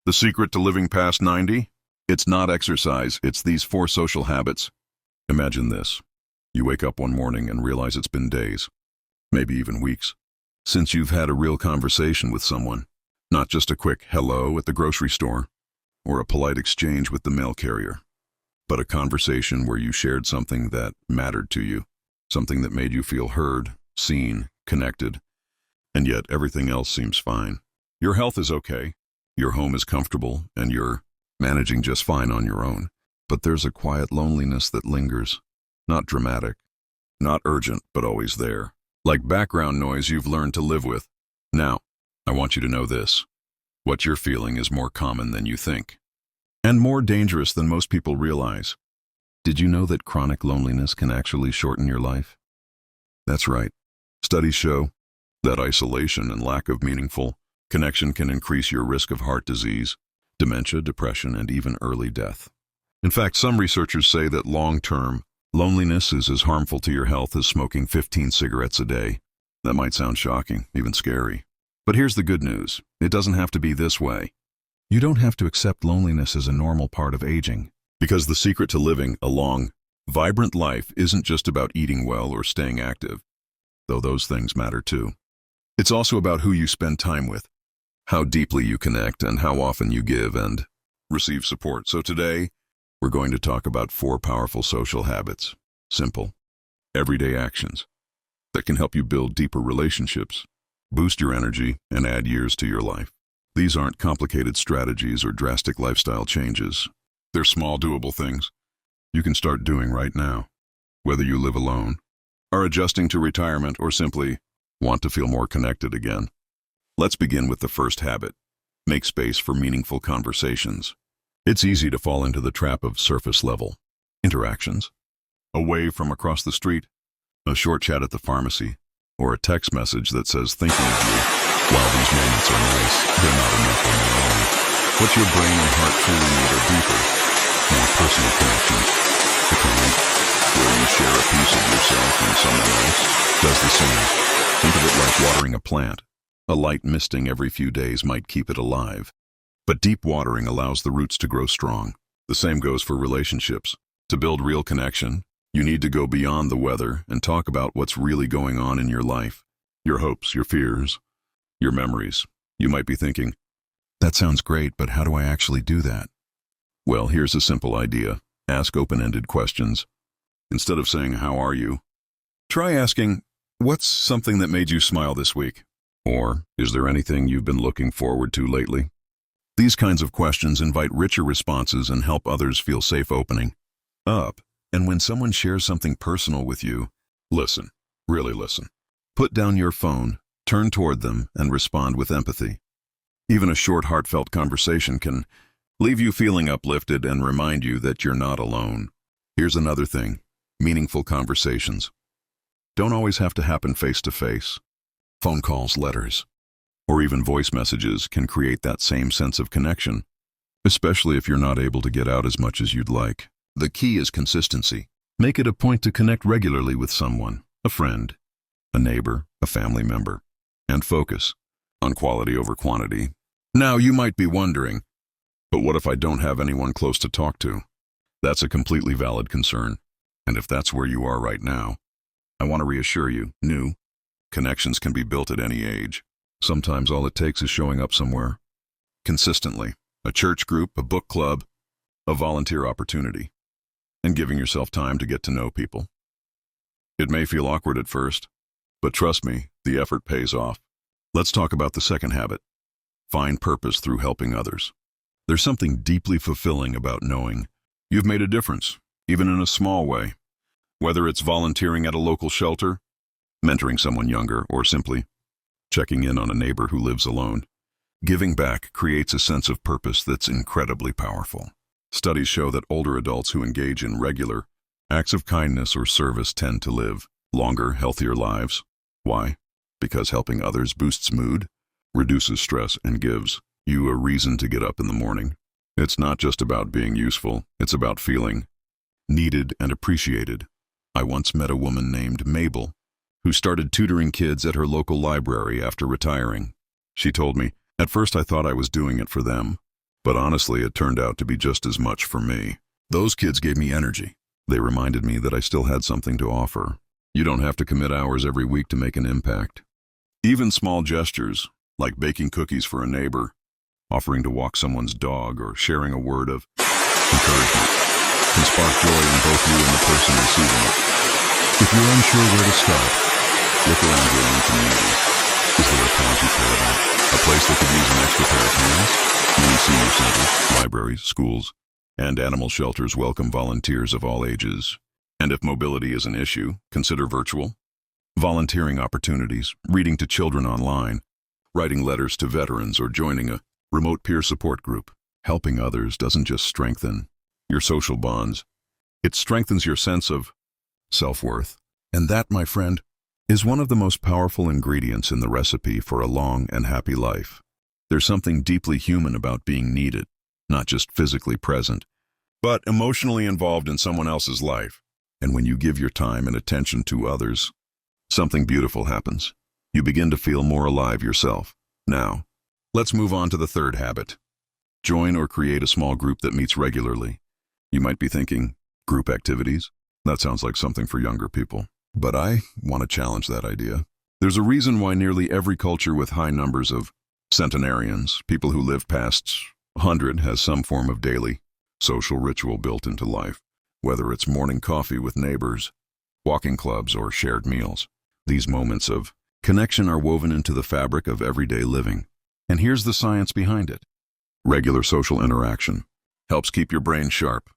The secret to living past 90? It's not exercise, it's these 4 social habits. Imagine this. You wake up one morning and realize it's been days, maybe even weeks, since you've had a real conversation with someone. Not just a quick hello at the grocery store, or a polite exchange with the mail carrier, but a conversation where you shared something that mattered to you, something that made you feel heard, seen, connected, and yet everything else seems fine. Your health is okay, your home is comfortable, and you're managing just fine on your own. But there's a quiet loneliness that lingers, not dramatic, not urgent, but always there, like background noise you've learned to live with. Now, I want you to know this. What you're feeling is more common than you think, and more dangerous than most people realize. Did you know that chronic loneliness can actually shorten your life? That's right. Studies show that isolation and lack of meaningful connection can increase your risk of heart disease, dementia, depression, and even early death. In fact, some researchers say that long-term loneliness is as harmful to your health as smoking 15 cigarettes a day. That might sound shocking, even scary. But here's the good news. It doesn't have to be this way. You don't have to accept loneliness as a normal part of aging. Because the secret to living a long, vibrant life isn't just about eating well or staying active, though those things matter too. It's also about who you spend time with, how deeply you connect, and how often you give and receive support. So today, we're going to talk about 4 powerful social habits, simple, everyday actions that can help you build deeper relationships, boost your energy, and add years to your life. These aren't complicated strategies or drastic lifestyle changes. They're small, doable things you can start doing right now, whether you live alone, are adjusting to retirement, or simply want to feel more connected again. Let's begin with the first habit. Make space for meaningful conversations. It's easy to fall into the trap of surface-level interactions. Away from across the street, a short chat at the pharmacy, or a text message that says thinking of you. While these moments are nice, they're not enough on their own. What your brain and heart truly need are deeper, more personal connections. The kind where you share a piece of yourself and someone else does the same. Think of it like watering a plant. A light misting every few days might keep it alive, but deep watering allows the roots to grow strong. The same goes for relationships. To build real connection, you need to go beyond the weather and talk about what's really going on in your life. Your hopes, your fears, your memories. You might be thinking, that sounds great, but how do I actually do that? Well, here's a simple idea. Ask open-ended questions. Instead of saying, how are you? Try asking, what's something that made you smile this week? Or, is there anything you've been looking forward to lately? These kinds of questions invite richer responses and help others feel safe opening up. And when someone shares something personal with you, listen, really listen. Put down your phone, turn toward them, and respond with empathy. Even a short, heartfelt conversation can leave you feeling uplifted and remind you that you're not alone. Here's another thing. Meaningful conversations don't always have to happen face-to-face. Phone calls, letters, or even voice messages can create that same sense of connection, especially if you're not able to get out as much as you'd like. The key is consistency. Make it a point to connect regularly with someone, a friend, a neighbor, a family member, and focus on quality over quantity. Now, you might be wondering, but what if I don't have anyone close to talk to? That's a completely valid concern. And if that's where you are right now, I want to reassure you, new connections can be built at any age. Sometimes all it takes is showing up somewhere consistently, a church group, a book club, a volunteer opportunity, and giving yourself time to get to know people. It may feel awkward at first, but trust me, the effort pays off. Let's talk about the second habit. Find purpose through helping others. There's something deeply fulfilling about knowing you've made a difference, even in a small way. Whether it's volunteering at a local shelter, mentoring someone younger, or simply checking in on a neighbor who lives alone, giving back creates a sense of purpose that's incredibly powerful. Studies show that older adults who engage in regular acts of kindness or service tend to live longer, healthier lives. Why? Because helping others boosts mood, reduces stress, and gives you a reason to get up in the morning. It's not just about being useful, it's about feeling needed and appreciated. I once met a woman named Mabel who started tutoring kids at her local library after retiring. She told me, "At first I thought I was doing it for them, But honestly, it turned out to be just as much for me. Those kids gave me energy. They reminded me that I still had something to offer. You don't have to commit hours every week to make an impact. Even small gestures, like baking cookies for a neighbor, offering to walk someone's dog, or sharing a word of encouragement, can spark joy in both you and the person receiving it. If you're unsure where to start, look around your own community. Is there a cause you care about? A place that could use an extra pair of hands? Many senior centers, libraries, schools, and animal shelters welcome volunteers of all ages. And if mobility is an issue, consider virtual volunteering opportunities, reading to children online, writing letters to veterans, or joining a remote peer support group. Helping others doesn't just strengthen your social bonds, it strengthens your sense of self-worth. And that, my friend, is one of the most powerful ingredients in the recipe for a long and happy life. There's something deeply human about being needed, not just physically present, but emotionally involved in someone else's life. And when you give your time and attention to others, something beautiful happens. You begin to feel more alive yourself. Now, let's move on to the third habit. Join or create a small group that meets regularly. You might be thinking, group activities? That sounds like something for younger people. But I want to challenge that idea. There's a reason why nearly every culture with high numbers of centenarians, people who live past 100, has some form of daily social ritual built into life. Whether it's morning coffee with neighbors, walking clubs, or shared meals. These moments of connection are woven into the fabric of everyday living. And here's the science behind it. Regular social interaction helps keep your brain sharp,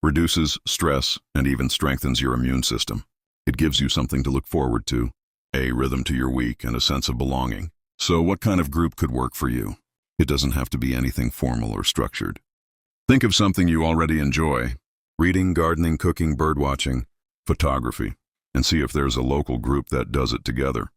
reduces stress, and even strengthens your immune system. It gives you something to look forward to, a rhythm to your week, and a sense of belonging. So what kind of group could work for you? It doesn't have to be anything formal or structured. Think of something you already enjoy: reading, gardening, cooking, birdwatching, photography, and see if there's a local group that does it together.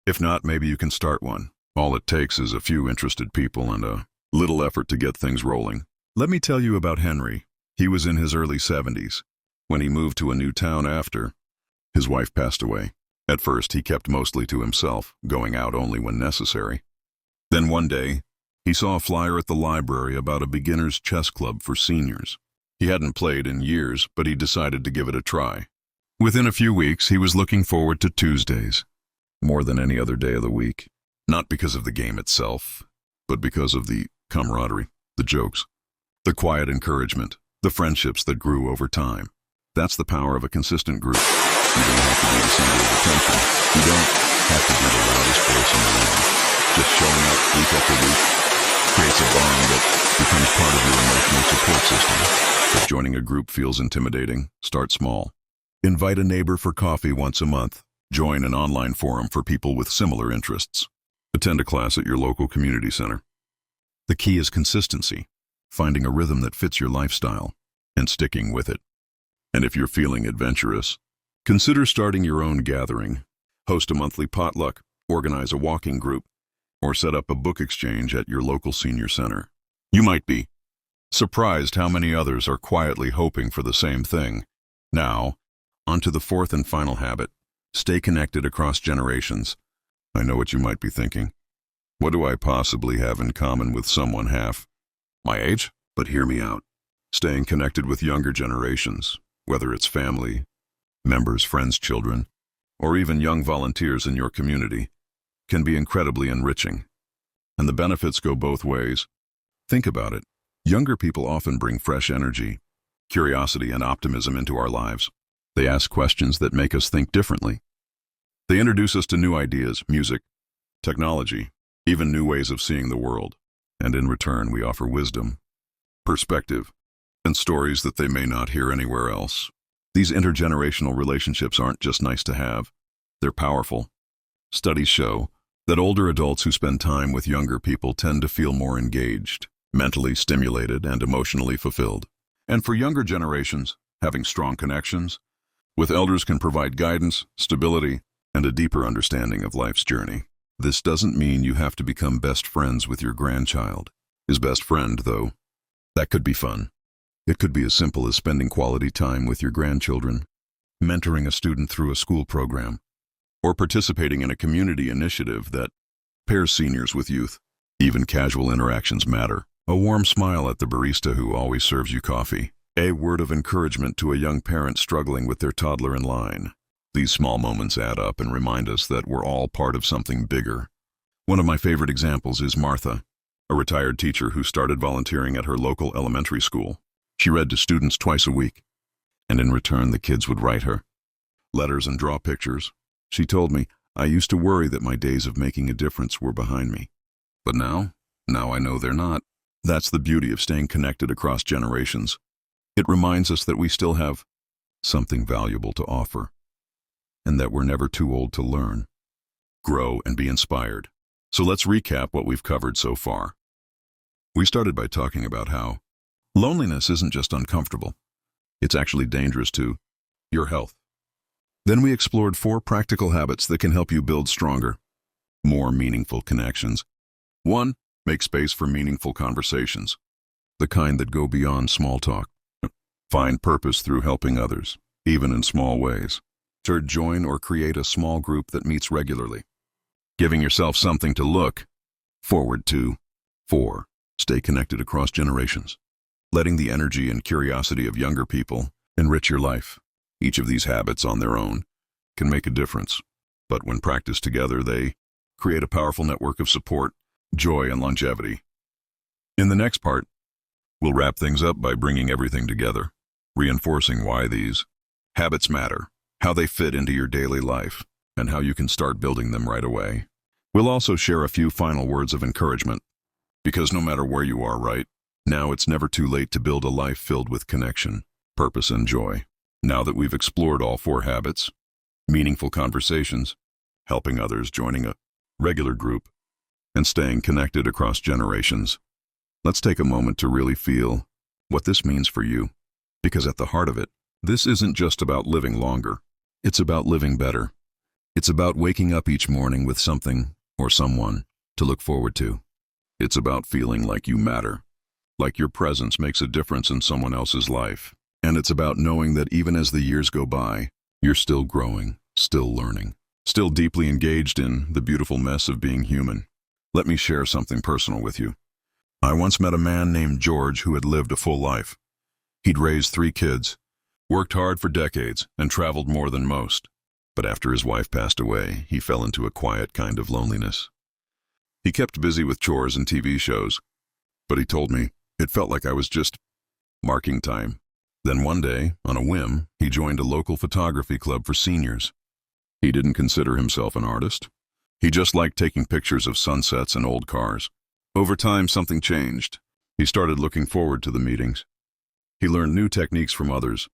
If not, maybe you can start one. All it takes is a few interested people and a little effort to get things rolling. Let me tell you about Henry. He was in his early 70s when he moved to a new town after his wife passed away. At first, he kept mostly to himself, going out only when necessary. Then one day, he saw a flyer at the library about a beginner's chess club for seniors. He hadn't played in years, but he decided to give it a try. Within a few weeks, he was looking forward to Tuesdays more than any other day of the week. Not because of the game itself, but because of the camaraderie, the jokes, the quiet encouragement, the friendships that grew over time. That's the power of a consistent group. You don't have to be the center of attention. You don't have to be the loudest voice in the room. Just showing up week after week creates a bond that becomes part of your emotional support system. If joining a group feels intimidating, start small. Invite a neighbor for coffee once a month. Join an online forum for people with similar interests. Attend a class at your local community center. The key is consistency, finding a rhythm that fits your lifestyle, and sticking with it. And if you're feeling adventurous, consider starting your own gathering. Host a monthly potluck, organize a walking group, or set up a book exchange at your local senior center. You might be surprised how many others are quietly hoping for the same thing. Now, on to the fourth and final habit. Stay connected across generations. I know what you might be thinking. What do I possibly have in common with someone half my age? But hear me out. Staying connected with younger generations, whether it's family, members, friends, children, or even young volunteers in your community, can be incredibly enriching. And the benefits go both ways. Think about it. Younger people often bring fresh energy, curiosity, and optimism into our lives. They ask questions that make us think differently. They introduce us to new ideas, music, technology, even new ways of seeing the world. And in return, we offer wisdom, perspective, and stories that they may not hear anywhere else. These intergenerational relationships aren't just nice to have. They're powerful. Studies show that older adults who spend time with younger people tend to feel more engaged, mentally stimulated, and emotionally fulfilled. And for younger generations, having strong connections with elders can provide guidance, stability, and a deeper understanding of life's journey. This doesn't mean you have to become best friends with your grandchild. His best friend, though, that could be fun. It could be as simple as spending quality time with your grandchildren, mentoring a student through a school program, or participating in a community initiative that pairs seniors with youth. Even casual interactions matter. A warm smile at the barista who always serves you coffee. A word of encouragement to a young parent struggling with their toddler in line. These small moments add up and remind us that we're all part of something bigger. One of my favorite examples is Martha, a retired teacher who started volunteering at her local elementary school. She read to students twice a week, and in return the kids would write her letters and draw pictures. She told me, "I used to worry that my days of making a difference were behind me. But now I know they're not." That's the beauty of staying connected across generations. It reminds us that we still have something valuable to offer, and that we're never too old to learn, grow, and be inspired. So let's recap what we've covered so far. We started by talking about how loneliness isn't just uncomfortable, it's actually dangerous to your health. Then we explored 4 practical habits that can help you build stronger, more meaningful connections. 1. Make space for meaningful conversations, the kind that go beyond small talk. Find purpose through helping others, even in small ways. 3. Join or create a small group that meets regularly, giving yourself something to look forward to. 4. Stay connected across generations, letting the energy and curiosity of younger people enrich your life. Each of these habits on their own can make a difference, but when practiced together, they create a powerful network of support, joy, and longevity. In the next part, we'll wrap things up by bringing everything together, reinforcing why these habits matter, how they fit into your daily life, and how you can start building them right away. We'll also share a few final words of encouragement, because no matter where you are right now, it's never too late to build a life filled with connection, purpose, and joy. Now that we've explored all 4 habits, meaningful conversations, helping others, joining a regular group, and staying connected across generations, let's take a moment to really feel what this means for you. Because at the heart of it, this isn't just about living longer. It's about living better. It's about waking up each morning with something or someone to look forward to. It's about feeling like you matter, like your presence makes a difference in someone else's life. And it's about knowing that even as the years go by, you're still growing, still learning, still deeply engaged in the beautiful mess of being human. Let me share something personal with you. I once met a man named George who had lived a full life. He'd raised 3 kids, worked hard for decades, and traveled more than most. But after his wife passed away, he fell into a quiet kind of loneliness. He kept busy with chores and TV shows, but he told me it felt like I was just marking time. Then one day, on a whim, he joined a local photography club for seniors. He didn't consider himself an artist. He just liked taking pictures of sunsets and old cars. Over time, something changed. He started looking forward to the meetings. He learned new techniques from others,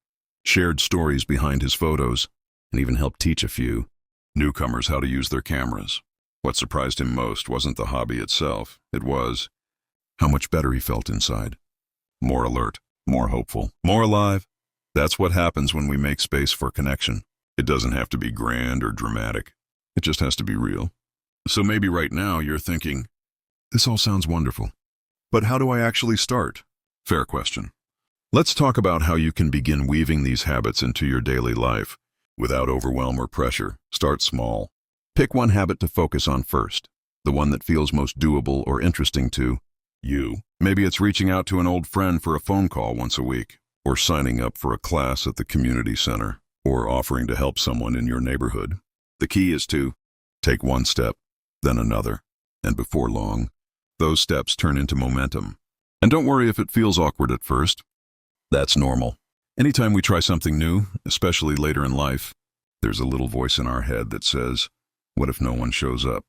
shared stories behind his photos, and even helped teach a few newcomers how to use their cameras. What surprised him most wasn't the hobby itself. It was how much better he felt inside. More alert, more hopeful, more alive. That's what happens when we make space for connection. It doesn't have to be grand or dramatic. It just has to be real. So maybe right now you're thinking, this all sounds wonderful, but how do I actually start? Fair question. Let's talk about how you can begin weaving these habits into your daily life without overwhelm or pressure. Start small. Pick one habit to focus on first, the one that feels most doable or interesting to you. Maybe it's reaching out to an old friend for a phone call once a week, or signing up for a class at the community center, or offering to help someone in your neighborhood. The key is to take one step, then another, and before long, those steps turn into momentum. And don't worry if it feels awkward at first. That's normal. Anytime we try something new, especially later in life, there's a little voice in our head that says, what if no one shows up?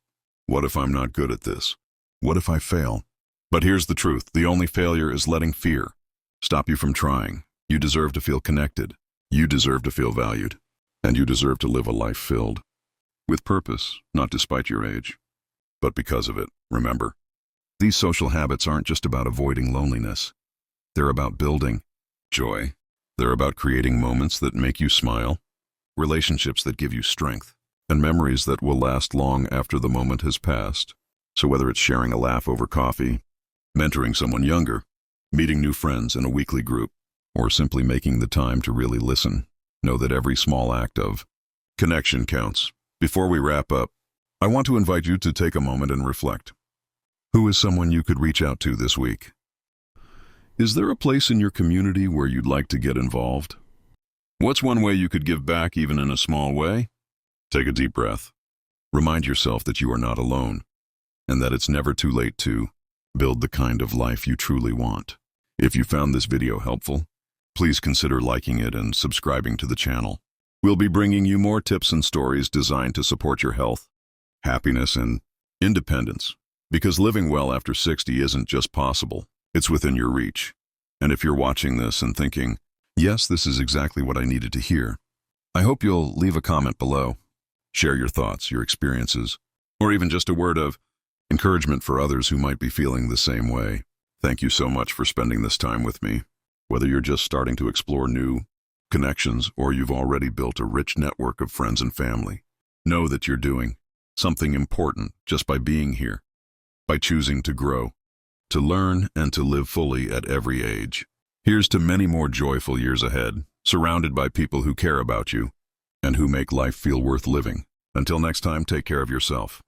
What if I'm not good at this? What if I fail? But here's the truth. The only failure is letting fear stop you from trying. You deserve to feel connected. You deserve to feel valued. And you deserve to live a life filled with purpose, not despite your age, but because of it. Remember, these social habits aren't just about avoiding loneliness. They're about building joy. They're about creating moments that make you smile, relationships that give you strength, and memories that will last long after the moment has passed. So whether it's sharing a laugh over coffee, mentoring someone younger, meeting new friends in a weekly group, or simply making the time to really listen, know that every small act of connection counts. Before we wrap up, I want to invite you to take a moment and reflect. Who is someone you could reach out to this week? Is there a place in your community where you'd like to get involved? What's one way you could give back even in a small way? Take a deep breath. Remind yourself that you are not alone, and that it's never too late to build the kind of life you truly want. If you found this video helpful, please consider liking it and subscribing to the channel. We'll be bringing you more tips and stories designed to support your health, happiness, and independence. Because living well after 60 isn't just possible, it's within your reach. And if you're watching this and thinking, yes, this is exactly what I needed to hear, I hope you'll leave a comment below. Share your thoughts, your experiences, or even just a word of encouragement for others who might be feeling the same way. Thank you so much for spending this time with me. Whether you're just starting to explore new connections or you've already built a rich network of friends and family, know that you're doing something important just by being here, by choosing to grow, to learn, and to live fully at every age. Here's to many more joyful years ahead, surrounded by people who care about you and who make life feel worth living. Until next time, take care of yourself.